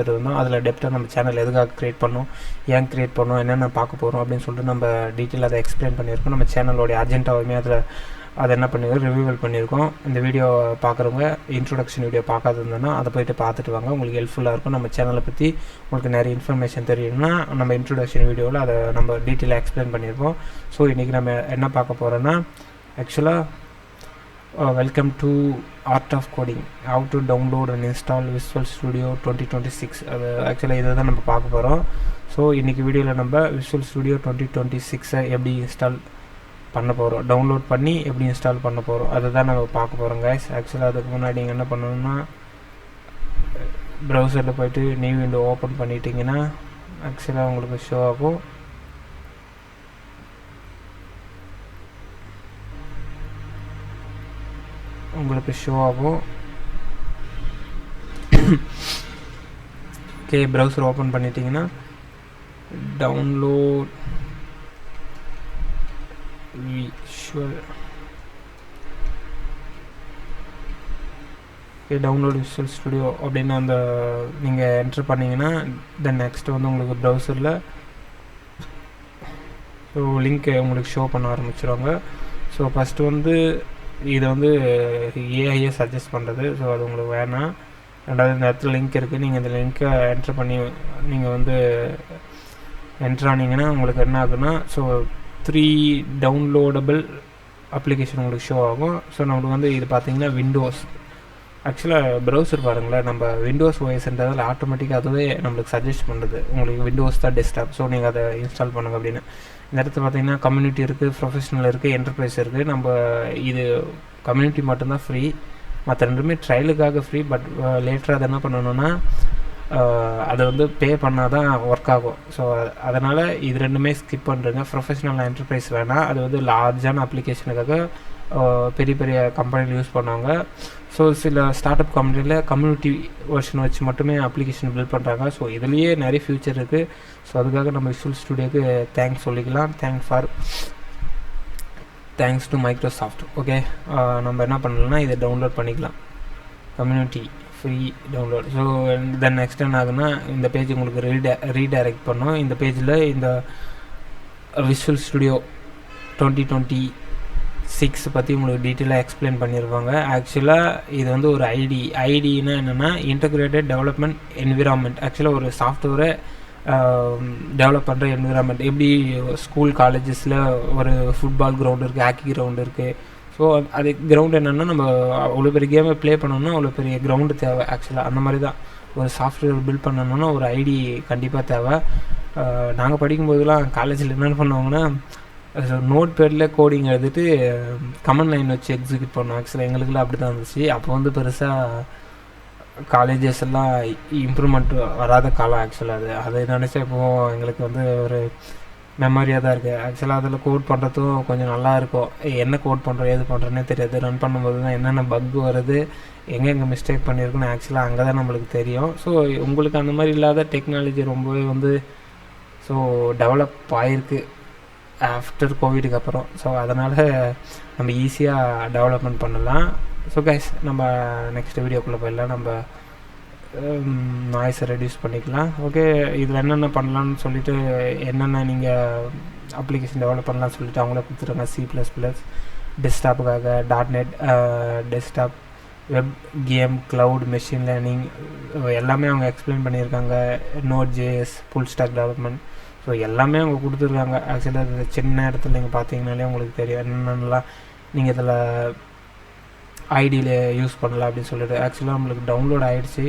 இருந்தோம். அதில் டெப்த்தாக நம்ம சேனல் எதுக்காக க்ரியேட் பண்ணோம், ஏன் க்ரியேட் பண்ணோம், என்னென்ன பார்க்க போகிறோம் அப்படின்னு சொல்லிட்டு நம்ம டீட்டெயில் அதை எக்ஸ்பிளைன் பண்ணியிருக்கோம். நம்ம சேனலோடைய அஜெண்டாவுமே அதை என்ன பண்ணியிருக்கோம், ரிவ்யூவல் பண்ணியிருக்கோம். இந்த வீடியோ பார்க்குறவங்க இன்ட்ரொடக்ஷன் வீடியோ பார்க்காதுன்னா அதை போய்ட்டு பார்த்துட்டு வாங்க, உங்களுக்கு ஹெல்ப்ஃபுல்லாக இருக்கும். நம்ம சேனலை பற்றி உங்களுக்கு நிறைய இன்ஃபர்மேஷன் தெரியணும்னா நம்ம இன்ட்ரொடக்ஷன் வீடியோவில் அதை நம்ம டீட்டெயிலாக எக்ஸ்பிளைன் பண்ணியிருக்கோம். ஸோ இன்றைக்கி நம்ம என்ன பார்க்க போகிறோன்னா, ஆக்சுவலாக welcome to art of coding, how to download and install visual studio 2026. அது ஆக்சுவலாக இதை தான் நம்ம பார்க்க போகிறோம். ஸோ இன்றைக்கி வீடியோவில் நம்ம விசுவல் ஸ்டுடியோ 2026 எப்படி இன்ஸ்டால் பண்ண போகிறோம், டவுன்லோட் பண்ணி எப்படி இன்ஸ்டால் பண்ண போகிறோம், அதை தான் நம்ம பார்க்க போகிறோம் கைஸ். ஆக்சுவலாக அதுக்கு முன்னாடி நீங்கள் என்ன பண்ணணும்னா, ப்ரௌசரில் போய்ட்டு நியூ விண்டோ ஓப்பன் பண்ணிட்டீங்கன்னா ஆக்சுவலாக உங்களுக்கு ஷோ ஆகும். ஓகே, ப்ரௌசர் ஓப்பன் பண்ணிட்டீங்கன்னா டவுன்லோட் விசுவல் ஸ்டுடியோ அப்படின்னு அந்த நீங்கள் என்டர் பண்ணிங்கன்னா தென் நெக்ஸ்ட் வந்து உங்களுக்கு ப்ரௌசரில் ஸோ லிங்க் உங்களுக்கு ஷோ பண்ண ஆரம்பிச்சிடுவாங்க. ஸோ ஃபஸ்ட்டு வந்து இது வந்து ஏஐயை சஜஸ்ட் பண்ணுறது, ஸோ அது உங்களுக்கு வேணாம். ரெண்டாவது இந்த இடத்துல லிங்க் இருக்குது, நீங்கள் இந்த லிங்க்கை என்டர் பண்ணி நீங்கள் வந்து என்டர் ஆனீங்கன்னா உங்களுக்கு என்ன ஆகுன்னா, ஸோ 3 டவுன்லோடபிள் அப்ளிகேஷன் உங்களுக்கு ஷோ ஆகும். ஸோ நம்மளுக்கு வந்து இது பார்த்திங்கன்னா விண்டோஸ், ஆக்சுவலாக ப்ரௌசர் பாருங்களேன், நம்ம விண்டோஸ் ஓஎஸ்ன்றதில் ஆட்டோமேட்டிக்காக அதுவே நம்மளுக்கு சஜஸ்ட் பண்ணுறது உங்களுக்கு விண்டோஸ் தான் டெஸ்க்டாப், ஸோ நீங்கள் அதை இன்ஸ்டால் பண்ணுங்க அப்படின்னு. இந்த இடத்துல பார்த்திங்கன்னா கம்யூனிட்டி இருக்குது, ப்ரொஃபஷனல் இருக்குது, என்டர்பிரைஸ் இருக்குது. நம்ம இது கம்யூனிட்டி மட்டும்தான் ஃப்ரீ, மற்ற ரெண்டுமே ட்ரையலுக்காக ஃப்ரீ. பட் லேட்டராக அதை என்ன பண்ணணுன்னா அதை வந்து பே பண்ணால் தான் ஒர்க் ஆகும். ஸோ அதனால் இது ரெண்டுமே ஸ்கிப் பண்ணுறேங்க. ப்ரொஃபஷனல் என்டர்பிரைஸ் வேணாம், அது வந்து லார்ஜான அப்ளிகேஷனுக்காக பெரிய பெரிய கம்பெனியில் யூஸ் பண்ணுவாங்க. ஸோ சில ஸ்டார்ட் அப் கம்பெனியில் கம்யூனிட்டி வெர்ஷன் வச்சு மட்டுமே அப்ளிகேஷன் பில்ட் பண்ணுறாங்க. ஸோ இதுலேயே நிறைய ஃபியூச்சர் இருக்குது. ஸோ அதுக்காக நம்ம விசுவல் ஸ்டுடியோக்கு தேங்க்ஸ் சொல்லிக்கலாம். Thanks to Microsoft. ஓகே, நம்ம என்ன பண்ணலாம்னா இதை டவுன்லோட் பண்ணிக்கலாம், community free download. So then next என்ன ஆகுனா, இந்த பேஜ் உங்களுக்கு ரீடைரக்ட் பண்ணோம். இந்த பேஜில் இந்த விசுவல் ஸ்டுடியோ 2026 பற்றி உங்களுக்கு டீட்டெயிலாக எக்ஸ்பிளைன் பண்ணியிருப்பாங்க. ஆக்சுவலாக இது வந்து ஒரு ஐடினா என்னென்னா இன்டகிரேட்டட் டெவலப்மெண்ட் என்விரான்மெண்ட். ஆக்சுவலாக ஒரு சாஃப்ட்வேரை டெவலப் பண்ணுற என்விரான்மெண்ட். எப்படி ஸ்கூல் காலேஜஸில் ஒரு ஃபுட்பால் கிரவுண்டு இருக்குது, ஹாக்கி கிரவுண்டு இருக்குது. ஸோ அது கிரவுண்டு என்னென்னா, நம்ம அவ்வளோ பெரிய கேமை ப்ளே பண்ணோம்னா அவ்வளோ பெரிய கிரவுண்டு தேவை. ஆக்சுவலாக அந்த மாதிரி தான் ஒரு சாஃப்ட்வேர் பில்ட் பண்ணணுன்னா ஒரு ஐடி கண்டிப்பாக தேவை. நாங்கள் படிக்கும்போதெல்லாம் காலேஜில் என்னென்ன பண்ணுவாங்கன்னா, நோட் பேடில் கோடிங் எழுதிட்டு கமெண்ட் லைன் வச்சு எக்ஸிக்யூட் பண்ணோம். ஆக்சுவலாக எங்களுக்குலாம் அப்படி தான் இருந்துச்சு. அப்போ வந்து பெருசாக காலேஜஸ் எல்லாம் இம்ப்ரூவ்மெண்ட் வராத காலம். ஆக்சுவலாக அதை நினச்சா இப்போது எங்களுக்கு வந்து ஒரு மெமரியாக தான் இருக்குது. ஆக்சுவலாக அதில் கோட் பண்ணுறதும் கொஞ்சம் நல்லா இருக்கும். என்ன கோட் பண்ணுறோம், ஏது பண்ணுறோன்னே தெரியாது. ரன் பண்ணும்போது தான் என்னென்ன பக் வருது, எங்கே மிஸ்டேக் பண்ணியிருக்குன்னு ஆக்சுவலாக அங்கே தான் நம்மளுக்கு தெரியும். ஸோ உங்களுக்கு அந்த மாதிரி இல்லாத டெக்னாலஜி ரொம்பவே வந்து ஸோ டெவலப் ஆகிருக்கு ஆஃப்டர் கோவிடுக்கு அப்புறம். ஸோ அதனால் நம்ம ஈஸியாக டெவலப்மெண்ட் பண்ணலாம். ஸோ கைஸ், நம்ம நெக்ஸ்ட் வீடியோக்குள்ளே போயிடலாம். நம்ம நாய்ஸை ரெடியூஸ் பண்ணிக்கலாம். ஓகே, இதில் என்னென்ன பண்ணலான்னு சொல்லிவிட்டு, என்னென்ன நீங்கள் அப்ளிகேஷன் டெவலப் பண்ணலான்னு சொல்லிவிட்டு அவங்களே கொடுத்துருங்க. C++, டெஸ்க்டாப்புக்காக .NET, desktop, web, game, cloud, machine learning எல்லாமே அவங்க எக்ஸ்பிளைன் பண்ணியிருக்காங்க. Node.js, full stock development, so எல்லாமே அவங்க கொடுத்துருக்காங்க. ஆக்சுவலாக இது சின்ன இடத்துல நீங்கள் பார்த்தீங்கனாலே உங்களுக்கு தெரியும் என்னென்னலாம் நீங்கள் இதில் ஐடியில் யூஸ் பண்ணலாம் அப்படின்னு சொல்லிட்டு. ஆக்சுவலாக நம்மளுக்கு டவுன்லோட் ஆகிடுச்சு.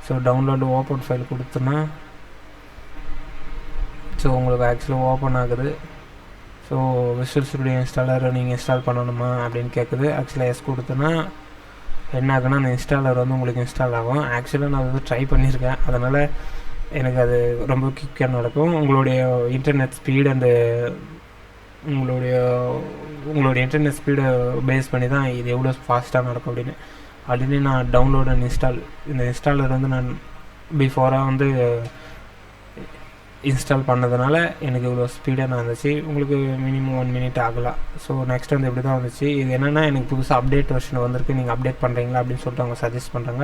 ஸோ டவுன்லோடு ஓப்பன் ஃபைல் கொடுத்தோன்னா ஸோ உங்களுக்கு ஆக்சுவலாக ஓப்பன் ஆகுது. ஸோ விசுவல் ஸ்டுடியோ இன்ஸ்டாலரை நீங்கள் இன்ஸ்டால் பண்ணணுமா அப்படின்னு கேட்குது. ஆக்சுவலாக எஸ் கொடுத்தோன்னா என்ன ஆகுனா, அந்த இன்ஸ்டாலர் வந்து உங்களுக்கு இன்ஸ்டால் ஆகும். ஆக்சுவலாக நான் வந்து ட்ரை பண்ணியிருக்கேன், அதனால் எனக்கு அது ரொம்ப குயிக்காக நடக்கும். உங்களுடைய இன்டர்நெட் ஸ்பீட் அண்டு உங்களுடைய இன்டர்நெட் ஸ்பீடை பேஸ் பண்ணி தான் இது எவ்வளோ ஃபாஸ்ட்டாக நடக்கும் அப்படின்னு. ஆல்ரெடி நான் டவுன்லோட் அண்ட் இந்த இன்ஸ்டாலர் வந்து நான் பிஃபோராக வந்து இன்ஸ்டால் பண்ணதுனால எனக்கு இவ்வளோ ஸ்பீடாக நான் வந்துச்சு. உங்களுக்கு மினிமம் 1 மினிட் ஆகலாம். ஸோ நெக்ஸ்ட் வந்து இப்படி தான் வந்துச்சு. இது என்னென்னா, எனக்கு புதுசாக அப்டேட் வெர்ஷன் வந்திருக்கு, நீங்கள் அப்டேட் பண்ணுறீங்களா அப்படின்னு சொல்லிட்டு அவங்க சஜஸ்ட் பண்ணுறாங்க.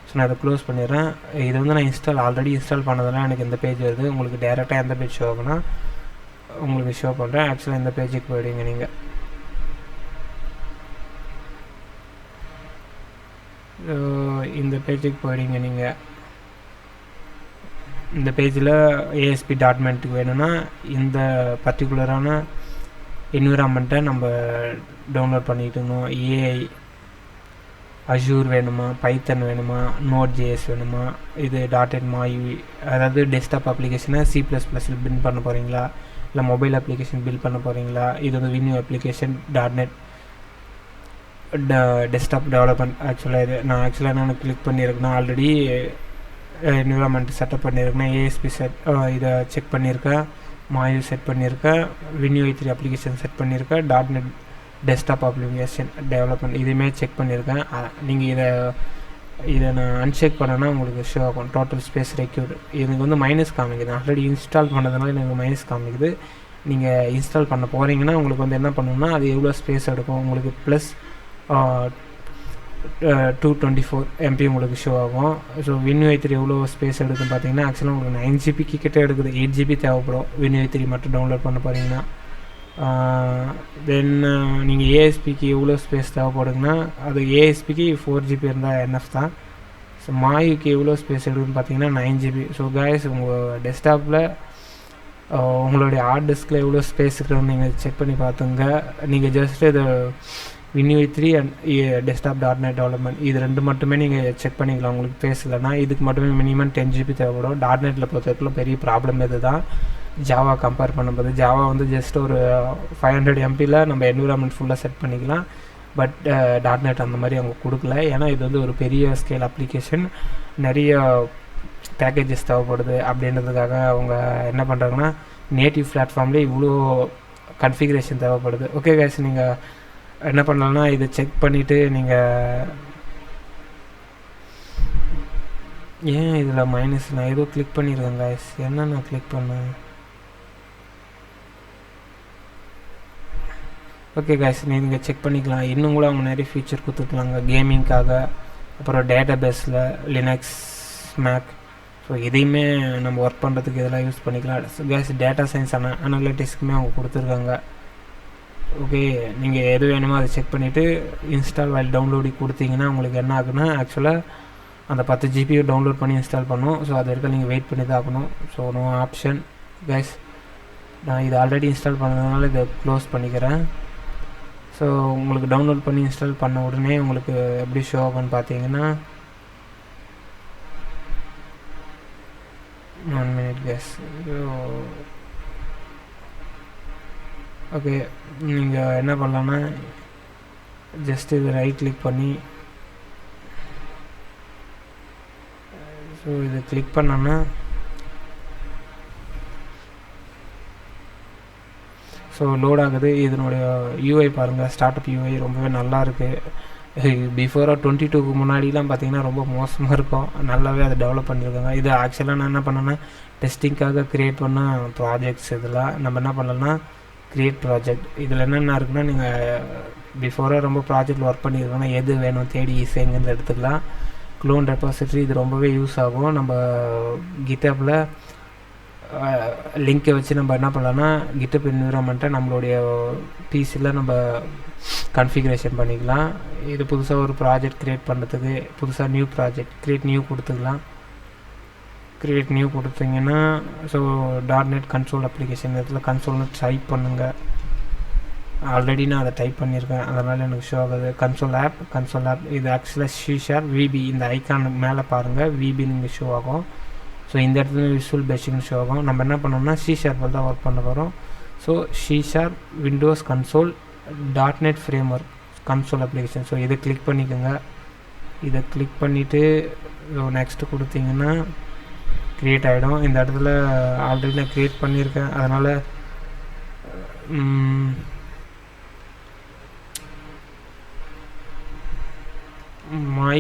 ஸோ நான் அதை க்ளோஸ் பண்ணிடுறேன். இது வந்து நான் ஆல்ரெடி இன்ஸ்டால் பண்ணதெல்லாம் எனக்கு இந்த பேஜ் வருது. உங்களுக்கு டேரெக்டாக எந்த பேஜ் ஷோ ஆகுனா உங்களுக்கு ஷோ பண்ணுறேன். ஆக்சுவலாக இந்த பேஜுக்கு போயிடுங்க. நீங்கள் இந்த பேஜுக்கு போயிடுங்க. நீங்கள் இந்த பேஜில் ASP.NET வேணும்னா இந்த பர்டிகுலரான என்விரான்மெண்ட்டை நம்ம டவுன்லோட் பண்ணிக்கணும். AI அஜூர் வேணுமா, பைத்தன் வேணுமா, Node.js வேணுமா, இது .NET MAUI, அதாவது டெஸ்க்டாப் அப்ளிகேஷனை C++ல் பில்ட் பண்ண போகிறீங்களா, இல்லை மொபைல் அப்ளிகேஷன் பில்ட் பண்ண போகிறீங்களா, இது வந்து வின்யூ அப்ளிகேஷன் .NET டெஸ்க்டாப் டெவலப்மெண்ட். ஆக்சுவலாக இது நான் என்னென்னு கிளிக் பண்ணியிருக்கேன்னா ஆல்ரெடி என்விரான்மெண்ட் செட்டப் பண்ணியிருக்கேன். ASP இதை செக் பண்ணியிருக்கேன், MAUI செட் பண்ணியிருக்கேன், வின்யூ 3 அப்ளிகேஷன் செட் பண்ணியிருக்கேன், .NET டெஸ்க்டாப் அப்ளிகேஷன் டெவலப்மெண்ட் இதுவுமே செக் பண்ணியிருக்கேன். நீங்கள் இதை நான் அன்செக் பண்ணேன்னா உங்களுக்கு ஷோ ஆகும். டோட்டல் ஸ்பேஸ் ரெக்யூர்டு எனக்கு வந்து மைனஸ் காமிக்குது. ஆல்ரெடி இன்ஸ்டால் பண்ணதுனால எனக்கு மைனஸ் காமிக்குது. நீங்கள் இன்ஸ்டால் பண்ண போகிறீங்கன்னா உங்களுக்கு வந்து என்ன பண்ணணும்னா அது எவ்வளோ ஸ்பேஸ் எடுக்கும் உங்களுக்கு ப்ளஸ் 224 MB உங்களுக்கு ஷோ ஆகும். ஸோ வின்யூ 3 எவ்வளோ ஸ்பேஸ் எடுக்குன்னு பார்த்தீங்கன்னா ஆக்சுவலாக உங்களுக்கு 9 GB கிட்ட எடுக்குது. 8 GB தேவைப்படும் வின்யூ 3 மட்டும் டவுன்லோட் பண்ண போகிறீங்கன்னா. தென் நீங்கள் ASPக்கு எவ்வளோ ஸ்பேஸ் தேவைப்படுங்கன்னா அது ASPக்கு 4 GB இருந்தால் NF தான். ஸோ MAUIக்கு எவ்வளோ ஸ்பேஸ் எடுக்குன்னு பார்த்தீங்கன்னா 9 GB. ஸோ கைஸ் உங்கள் டெஸ்க்டாப்பில் உங்களுடைய ஹார்ட் டிஸ்கில் எவ்வளோ ஸ்பேஸ் இருக்குன்னு நீங்கள் செக் பண்ணி பார்த்துங்க. நீங்கள் ஜஸ்ட் இதை வின்யூ 3 அண்ட் டெஸ்க்டாப் .NET டெவலப்மெண்ட் இது ரெண்டு மட்டுமே நீங்கள் செக் பண்ணிக்கலாம். உங்களுக்கு பேசலைன்னா இதுக்கு மட்டுமே மினிமம் 10 GB தேவைப்படும். .NEட்டில் பொறுத்தவரைக்கும் பெரிய ப்ராப்ளம் இது தான். ஜாவா கம்பேர் பண்ணும்போது ஜாவா வந்து ஜஸ்ட் ஒரு 500 MBயில் நம்ம என்விரான்மெண்ட் ஃபுல்லாக செட் பண்ணிக்கலாம். பட் .NET அந்த மாதிரி அவங்க கொடுக்கல. ஏன்னா இது வந்து ஒரு பெரிய ஸ்கேல் அப்ளிகேஷன், நிறைய பேக்கேஜஸ் தேவைப்படுது. அப்படின்றதுக்காக அவங்க என்ன பண்ணுறாங்கன்னா நேட்டிவ் பிளாட்ஃபார்ம்லேயே இவ்வளோ கன்ஃபிகரேஷன் தேவைப்படுது. ஓகே கைஸ், நீங்கள் என்ன பண்ணலாம்னா இதை செக் பண்ணிவிட்டு நீங்கள் ஏன் இதில் மைனஸ் நான் ஏதோ கிளிக் பண்ணியிருக்கேன் கைஸ். என்ன நான் கிளிக் பண்ணேன்? ஓகே கைஸ், நீங்கள் செக் பண்ணிக்கலாம். இன்னும் கூட அவங்க நிறைய ஃபீச்சர் கொடுத்துருக்கலாங்க கேமிங்காக. அப்புறம் டேட்டா பேஸில் லினக்ஸ், மேக், ஸோ இதையுமே நம்ம ஒர்க் பண்ணுறதுக்கு இதெல்லாம் யூஸ் பண்ணிக்கலாம். கைஸ் டேட்டா சயின்ஸ் அனலிட்டிக்ஸ்க்குமே அவங்க கொடுத்துருக்காங்க. ஓகே, நீங்கள் எது வேணுமோ அதை செக் பண்ணிவிட்டு இன்ஸ்டால் வைல் டவுன்லோடிங் கொடுத்தீங்கன்னா உங்களுக்கு என்ன ஆகுனா ஆக்சுவலாக அந்த 10 GB டவுன்லோட் பண்ணி இன்ஸ்டால் பண்ணும். ஸோ அது வரைக்கும் நீங்கள் வெயிட் பண்ணி தான் ஆகணும். So no option guys. நான் இது ஆல்ரெடி இன்ஸ்டால் பண்ணதுனால இதை க்ளோஸ் பண்ணிக்கிறேன். ஸோ உங்களுக்கு டவுன்லோட் பண்ணி இன்ஸ்டால் பண்ண உடனே உங்களுக்கு எப்படி ஷோ ஆகும்னு பார்த்தீங்கன்னா 1 minute கைஸ். ஓகே, நீங்கள் என்ன பண்ணலான்னா ஜஸ்ட் இது ரைட் கிளிக் பண்ணி ஸோ இது கிளிக் பண்ணோன்னா ஸோ லோட் ஆகுது. இதனுடைய UI பாருங்கள், ஸ்டார்ட் அப் UI ரொம்பவே நல்லா இருக்குது. பிஃபோராக 22க்கு முன்னாடிலாம் பார்த்தீங்கன்னா ரொம்ப மோசமாக இருக்கும். நல்லாவே அதை டெவலப் பண்ணியிருக்காங்க. இது ஆக்சுவலாக நான் என்ன பண்ணேன்னா டெஸ்டிங்காக க்ரியேட் பண்ண ப்ராஜெக்ட்ஸ். இதெல்லாம் நம்ம என்ன பண்ணலன்னா க்ரியேட் ப்ராஜெக்ட். இதில் என்னென்ன இருக்குன்னா நீங்கள் பிஃபோராக ரொம்ப ப்ராஜெக்ட் ஒர்க் பண்ணியிருக்கோன்னா எது வேணும் தேடி ஈஸியாக எடுத்துக்கலாம். க்ளோன் ரெபாசிட்டரி இது ரொம்பவே யூஸ் ஆகும். நம்ம கிட்டப்பில் லிங்க்கை வச்சு நம்ம என்ன பண்ணலான்னா கிட்டப் என்விரான்மெண்ட்டை நம்மளுடைய பிசியில் நம்ம கன்ஃபிகரேஷன் பண்ணிக்கலாம். இது புதுசாக ஒரு ப்ராஜெக்ட் க்ரியேட் பண்ணுறதுக்கு புதுசாக நியூ ப்ராஜெக்ட் க்ரியேட் நியூ கொடுத்துக்கலாம். க்ரியேட் நியூ கொடுத்தீங்கன்னா ஸோ .NET கன்சோல் அப்ளிகேஷன் இதில் கன்சோல்னு டைப் பண்ணுங்கள். ஆல்ரெடி நான் அதை டைப் பண்ணியிருக்கேன், அதனால் எனக்கு ஷோ ஆகுது. கன்சோல் ஆப் இது ஆக்சுவலாக C# VB இந்த ஐக்கான் மேலே பாருங்கள், VB நீங்கள் ஷோ ஆகும். ஸோ இந்த இடத்துல விசுவல் பேசிக்னு ஷோ ஆகும். நம்ம என்ன பண்ணோம்னா C# தான் ஒர்க் பண்ண போகிறோம். So C# Windows console .NET framework console application. So இதை கிளிக் பண்ணிக்கோங்க. இதை கிளிக் பண்ணிவிட்டு நெக்ஸ்ட்டு கொடுத்தீங்கன்னா க்ரியேட் ஆகிடும். இந்த இடத்துல ஆல்ரெடி நான் க்ரியேட் பண்ணியிருக்கேன், அதனால் மை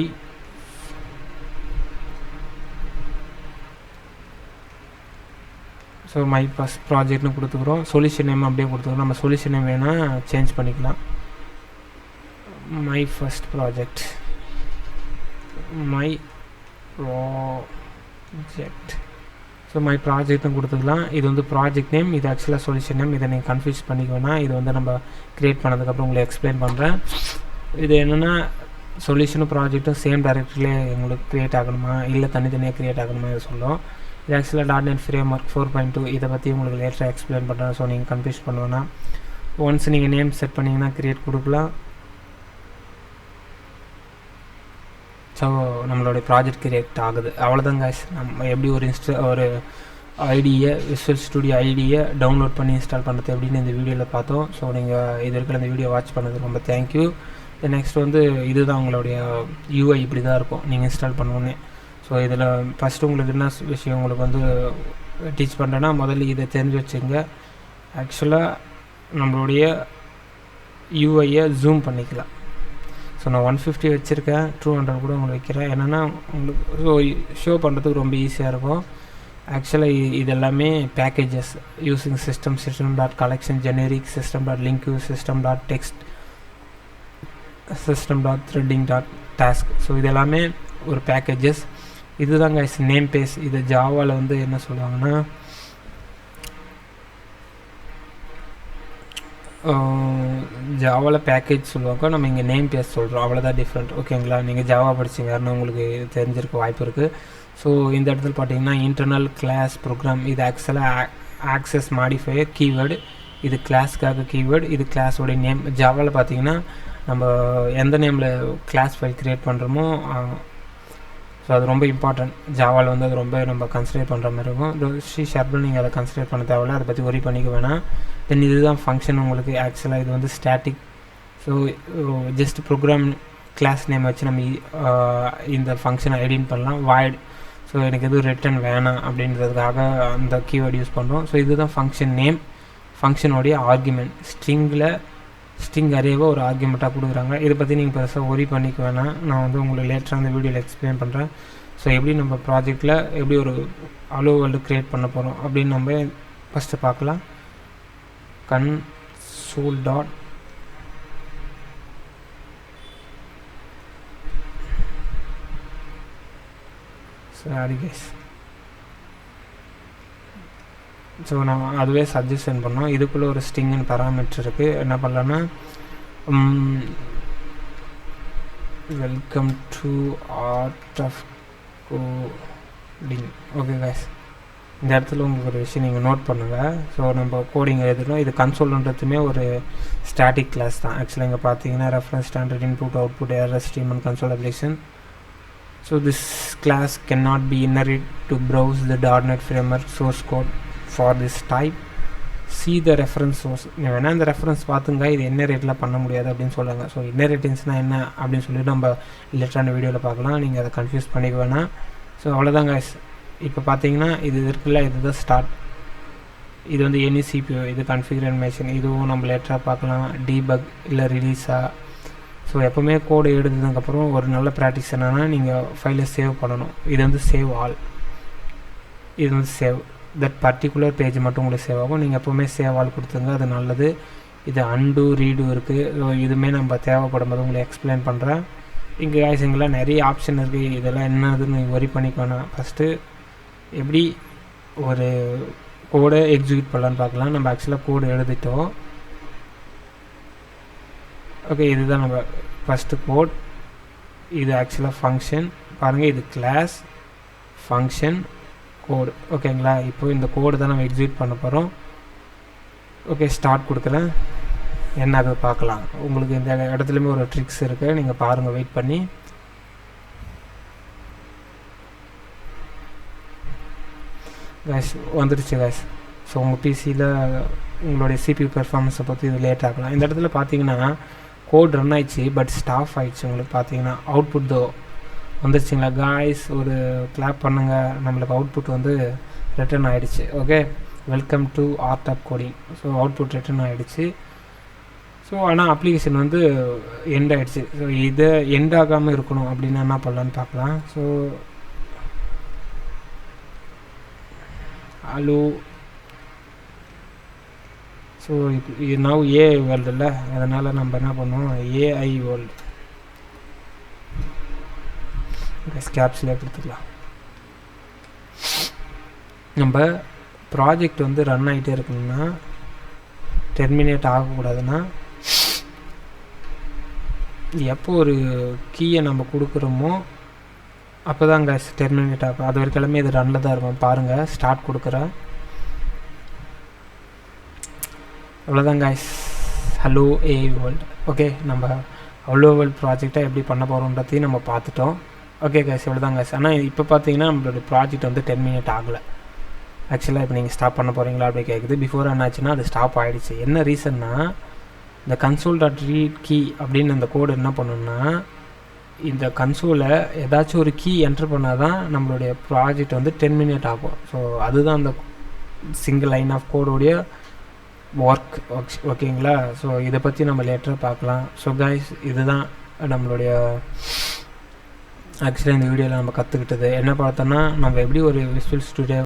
ஃபஸ்ட் ப்ராஜெக்ட்னு கொடுத்துக்கிறோம். சொல்யூஷன் நேம் அப்படியே கொடுத்துக்கிறோம். நம்ம சொல்யூஷன் நேம் வேணால் சேஞ்ச் பண்ணிக்கலாம். My first project, my project. So my ப்ராஜெக்ட்டும் கொடுத்துக்கலாம். இது வந்து ப்ராஜெக்ட் நேம், இது ஆக்சுவலாக சொல்யூஷன் நேம். இதை நீங்கள் கன்ஃபியூஸ் பண்ணிக்கோன்னா இது வந்து நம்ம க்ரியேட் பண்ணதுக்கப்புறம் உங்களுக்கு எக்ஸ்பிளைன் பண்ணுறேன். இது என்னென்னா சொல்யூஷனும் ப்ராஜெக்ட்டும் சேம் டைரக்டரியிலே உங்களுக்கு க்ரியேட் ஆகணுமா இல்லை தனித்தனியாக க்ரியேட் ஆகணுமா இதை சொல்லும். இது ஆக்சுவலாக .NET Framework 4.2 இதை பற்றி உங்களுக்கு லேட்டராக எக்ஸ்பிளைன் பண்ணுறேன். ஸோ நீங்கள் கன்ஃபியூஸ் பண்ணுவேன்னா ஒன்ஸ் நீங்கள் நேம் செட் பண்ணிங்கன்னா க்ரியேட் கொடுக்கலாம். ஸோ நம்மளுடைய ப்ராஜெக்ட் க்ரியேட் ஆகுது. அவ்வளோதான் guys. நம்ம எப்படி ஒரு ஐடியை விசுவல் ஸ்டுடியோ ஐடியை டவுன்லோட் பண்ணி இன்ஸ்டால் பண்ணுறது எப்படின்னு இந்த வீடியோவில் பார்த்தோம். ஸோ நீங்கள் இது இருக்கிற இந்த வீடியோ வாட்ச் பண்ணது ரொம்ப தேங்க்யூ. நெக்ஸ்ட் வந்து இதுதான் உங்களுடைய UI இப்படி தான் இருக்கும் நீங்கள் இன்ஸ்டால் பண்ணோன்னே. ஸோ இதில் ஃபஸ்ட்டு உங்களுக்கு என்ன விஷயம் உங்களுக்கு வந்து டீச் பண்ணுறேன்னா முதல்ல இதை தெரிஞ்சு வச்சுங்க. ஆக்சுவலாக நம்மளுடைய UIயை ஜூம் பண்ணிக்கலாம். ஸோ நான் 150 வச்சுருக்கேன், 200 கூட உங்களுக்கு வைக்கிறேன். என்னென்னா உங்களுக்கு ஷோ பண்ணுறதுக்கு ரொம்ப ஈஸியாக இருக்கும். ஆக்சுவலாக இது எல்லாமே packages using system.collection generic system.link system.text system.threading.task. So இது எல்லாமே ஒரு பேக்கேஜஸ். இதுதான் guys நேம் பேஸ். இது ஜாவாவில் வந்து என்ன சொல்லுவாங்கன்னா ஜாவாவில் பேக்கேஜ் சொல்லுவாங்க, நம்ம இங்கே நேம் பேஸ் சொல்கிறோம். அவ்வளோதான் டிஃப்ரெண்ட். ஓகேங்களா? நீங்கள் ஜாவா படிச்சிங்கன்னா உங்களுக்கு தெரிஞ்சிருக்க வாய்ப்பு இருக்குது. ஸோ இந்த இடத்துல பார்த்தீங்கன்னா இன்டர்னல் கிளாஸ் ப்ரோக்ராம், இது ஆக்சுவலாக ஆக்சஸ் மாடிஃபையர் கீவேர்டு, இது கிளாஸ்க்காக கீவேர்டு, இது கிளாஸோடைய நேம். ஜாவாவில் பார்த்தீங்கன்னா நம்ம எந்த நேமில் கிளாஸ் ஃபைல் க்ரியேட் பண்ணுறோமோ ஸோ அது ரொம்ப இம்பார்ட்டன்ட். ஜாவாவில் வந்து அது ரொம்ப நம்ம கன்சிடர் பண்ணுற மாதிரி இருக்கும். C# நீங்கள் அதை கன்சிடர் பண்ண தேவையில்ல, அதை பற்றி ஒரி பண்ணிக்க வேணாம். தென் இதுதான் ஃபங்க்ஷன் உங்களுக்கு. ஆக்சுவலாக இது வந்து static. So just program class name வச்சு நம்ம இந்த ஃபங்க்ஷனை ஐடென்ட் பண்ணலாம். வாய்ட். ஸோ எனக்கு எதுவும் ரிட்டன் வேணாம் அப்படின்றதுக்காக அந்த கீவேர்டு யூஸ் பண்ணுறோம். ஸோ இதுதான் ஃபங்க்ஷன் நேம். ஃபங்க்ஷனோடைய ஆர்குமெண்ட் ஸ்ட்ரிங் அரேவை ஒரு ஆர்குமெண்ட்டாக கொடுக்குறாங்க. இதை பற்றி நீங்கள் பெருசாக ஒரி பண்ணிக்க வேணாம். நான் வந்து உங்களுக்கு லேட்டராக அந்த வீடியோவில் எக்ஸ்பிளைன் பண்ணுறேன். ஸோ எப்படி நம்ம ப்ராஜெக்டில் எப்படி ஒரு அலோ வேர்ல்டு க்ரியேட் பண்ண போகிறோம் அப்படின்னு நம்ம ஃபஸ்ட்டு பார்க்கலாம். console dot sorry guys. So நான் அதுவே சஜஷன் பண்ணோம். இதுக்குள்ளே ஒரு ஸ்ட்ரிங்னு பேராமீட்டர் இருக்குது. என்ன பண்ணலான்னா welcome to art of coding. Okay guys, இந்த இடத்துல உங்களுக்கு ஒரு விஷயம் நீங்கள் நோட் பண்ணுங்கள். ஸோ நம்ம கோடிங் எழுதுகிறோம். இது கன்சோல்ன்றதுமே ஒரு ஸ்டாட்டிக் கிளாஸ் தான். ஆக்சுவலாக இங்கே பார்த்தீங்கன்னா reference standard input output error stream and console application. So this class can not be inherit to browse the .NET Framework source code for this type. See the reference source. நீங்கள் வேணால் இந்த reference பார்த்துங்க, இது என்ன ரேட்லாம் பண்ண முடியாது அப்படின்னு சொல்லுவாங்க. ஸோ இன்னரேட்டிங்ஸ்னால் என்ன அப்படின்னு சொல்லிட்டு நம்ம லேட்டரான வீடியோவில் பார்க்கலாம். நீங்கள் அதை கன்ஃபியூஸ் பண்ணிக்க வேணாம். ஸோ அவ்வளோதான் guys. இப்போ பார்த்தீங்கன்னா இது இருக்குல்ல, இதுதான் ஸ்டார்ட். இது வந்து எனி CPU, இது கான்ஃபிகர் அனிமேஷன். இதுவும் நம்ம லேட்டராக பார்க்கலாம். டீபக் இல்லை ரிலீஸாக. ஸோ எப்போவுமே கோடு எழுதுனதுக்கப்புறம் ஒரு நல்ல ப்ராக்டிஸ் என்னென்னா நீங்கள் ஃபைலை சேவ் பண்ணணும். இது வந்து சேவ் ஆல், இது வந்து சேவ் தட் பர்டிகுலர் பேஜ் மட்டும் உங்களுக்கு சேவ் ஆகும். நீங்கள் எப்போவுமே சேவ் ஆல் கொடுத்துங்க, அது நல்லது. இது அன்டூ ரீடு இருக்குது. ஸோ இதுவுமே நம்ம தேவைப்படும் போது உங்களுக்கு எக்ஸ்பிளைன் பண்ணுறேன். இங்கே ஆயிடுச்சுங்களா நிறைய ஆப்ஷன் இருக்குது. இதெல்லாம் என்னதுன்னு நீங்கள் ஒரி பண்ணிக்கணும். ஃபஸ்ட்டு எப்படி ஒரு கோடை எக்ஸிக்யூட் பண்ணலான்னு பார்க்கலாம். நம்ம ஆக்சுவலாக கோடு எழுதிட்டோம். ஓகே, இதுதான் நம்ம ஃபஸ்ட்டு கோட். இது ஆக்சுவலாக ஃபங்க்ஷன். பாருங்கள், இது கிளாஸ் ஃபங்க்ஷன் கோடு. ஓகேங்களா? இப்போ இந்த கோடு தான் நம்ம எக்ஸிக்யூட் பண்ண போகிறோம். ஓகே, ஸ்டார்ட் கொடுக்குறேன். என்ன அதை பார்க்கலாம். உங்களுக்கு இந்த இடத்துலையுமே ஒரு ட்ரிக்ஸ் இருக்குது, நீங்கள் பாருங்கள் வெயிட் பண்ணி. கேஸ் வந்துடுச்சு கேஸ். ஸோ உங்கள் பிசியில் உங்களுடைய CPU பெர்ஃபார்மன்ஸை பற்றி இது லேட் ஆகலாம். இந்த இடத்துல பார்த்தீங்கன்னா கோட் ரன் ஆயிடுச்சு, பட் ஸ்டாஃப் ஆகிடுச்சு. உங்களுக்கு பார்த்தீங்கன்னா அவுட்புட் தோ வந்துருச்சுங்களா காய்ஸ். ஒரு கிளாப் பண்ணுங்கள். நம்மளுக்கு அவுட்புட் வந்து ரிட்டர்ன் ஆகிடுச்சு. Okay, welcome to art of coding. So output return ஆகிடுச்சு. ஸோ ஆனால் அப்ளிகேஷன் வந்து எண்ட் ஆகிடுச்சு. ஸோ இதை எண்ட் ஆகாமல் இருக்கணும் அப்படின்னா என்ன பண்ணலான்னு பார்க்கலாம். So hello. ஸோ இது நவ் ஏஐ வேர்ல்டு இல்லை, அதனால் நம்ம என்ன பண்ணுவோம், ஏஐ வேர்ல்டு. கேப்ஸ்லேயே கொடுத்துக்கலாம். நம்ம ப்ராஜெக்ட் வந்து ரன் ஆகிட்டே இருக்கணும்னா, டெர்மினேட் ஆகக்கூடாதுன்னா, எப்போ ஒரு கீயை நம்ம கொடுக்குறோமோ அப்போ தான் கைஸ் டெர்மினேட் ஆகும். அது வரைக்கும் எல்லாமே இது ரன்னில் தான் இருக்கும். பாருங்கள், ஸ்டார்ட் கொடுக்குறேன். அவ்வளோதான் கைஸ், ஹலோ ஏ வேர்ல்டு. ஓகே, நம்ம ஹலோ வேர்ல்டு ப்ராஜெக்டை எப்படி பண்ண போகிறோன்றதையும் நம்ம பார்த்துட்டோம். ஓகே கைஸ், இவ்வளோதான் கைஸ். ஆனால் இப்போ பார்த்தீங்கன்னா நம்மளோட ப்ராஜெக்ட் வந்து டெர்மினேட் ஆகலை. ஆக்சுவலாக இப்போ நீங்கள் ஸ்டாப் பண்ண போகிறீங்களா அப்படி கேட்குது. பிஃபோர் என்னாச்சுன்னா அது ஸ்டாப் ஆகிடுச்சு. என்ன ரீசன்னா, இந்த console.read key அப்படின்னு அந்த கோடு என்ன பண்ணணும்னா, இந்த கன்சோலை ஏதாச்சும் ஒரு கீ என்ட்ரு பண்ணால் தான் நம்மளுடைய ப்ராஜெக்ட் வந்து டெர்மினேட் ஆகும். ஸோ அதுதான் அந்த சிங்கிள் லைன் ஆஃப் கோடோடைய ஒர்க். ஓகேங்களா? ஸோ இதை பற்றி நம்ம லேட்டராக பார்க்கலாம். ஸோ கைஸ், இதுதான் நம்மளுடைய ஆக்சுவலாக இந்த வீடியோவில் நம்ம கற்றுக்கிட்டது. என்ன பார்த்தோன்னா, நம்ம எப்படி ஒரு விசுவல் ஸ்டுடியோ